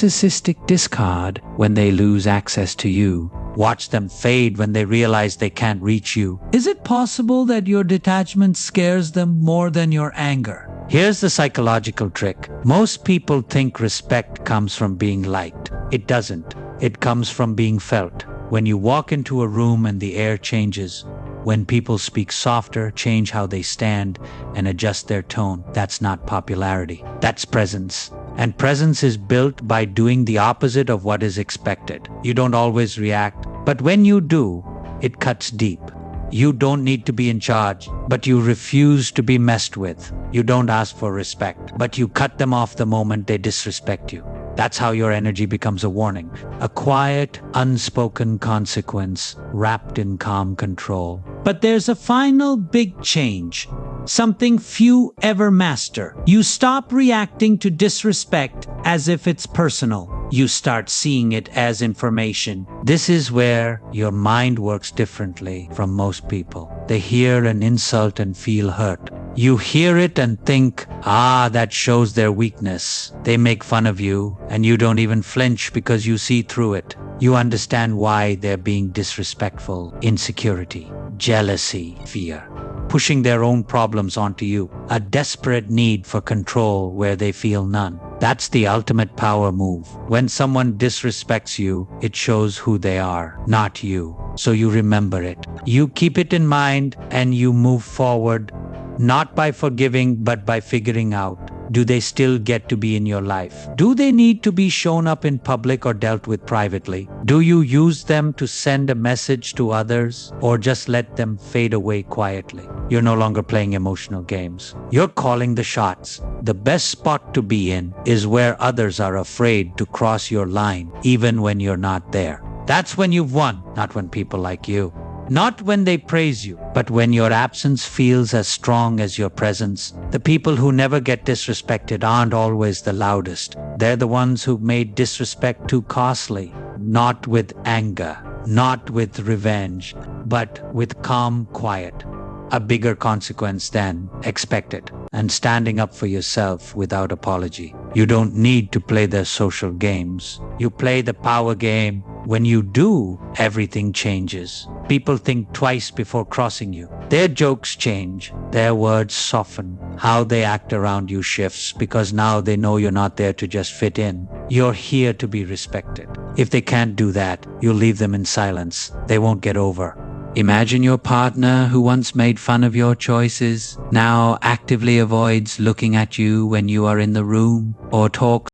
Narcissistic discard when they lose access to you. Watch them fade when they realize they can't reach you. Is it possible that your detachment scares them more than your anger? Here's the psychological trick. Most people think respect comes from being liked. It doesn't. It comes from being felt. When you walk into a room and the air changes, when people speak softer, change how they stand, and adjust their tone, that's not popularity. That's presence. And presence is built by doing the opposite of what is expected. You don't always react, but when you do, it cuts deep. You don't need to be in charge, but you refuse to be messed with. You don't ask for respect, but you cut them off the moment they disrespect you. That's how your energy becomes a warning, a quiet, unspoken consequence wrapped in calm control. But there's a final big change, something few ever master. You stop reacting to disrespect as if it's personal. You start seeing it as information. This is where your mind works differently from most people. They hear an insult and feel hurt. You hear it and think, that shows their weakness. They make fun of you, and you don't even flinch because you see through it. You understand why they're being disrespectful. Insecurity, jealousy, fear. Pushing their own problems onto you. A desperate need for control where they feel none. That's the ultimate power move. When someone disrespects you, it shows who they are, not you. So you remember it. You keep it in mind and you move forward, not by forgiving, but by figuring out. Do they still get to be in your life? Do they need to be shown up in public or dealt with privately? Do you use them to send a message to others or just let them fade away quietly? You're no longer playing emotional games. You're calling the shots. The best spot to be in is where others are afraid to cross your line, even when you're not there. That's when you've won, not when people like you. Not when they praise you, but when your absence feels as strong as your presence. The people who never get disrespected aren't always the loudest. They're the ones who made disrespect too costly. Not with anger, not with revenge, but with calm quiet. A bigger consequence than expected. And standing up for yourself without apology. You don't need to play their social games. You play the power game. When you do, everything changes. People think twice before crossing you. Their jokes change. Their words soften. How they act around you shifts because now they know you're not there to just fit in. You're here to be respected. If they can't do that, you leave them in silence. They won't get over. Imagine your partner who once made fun of your choices now actively avoids looking at you when you are in the room or talks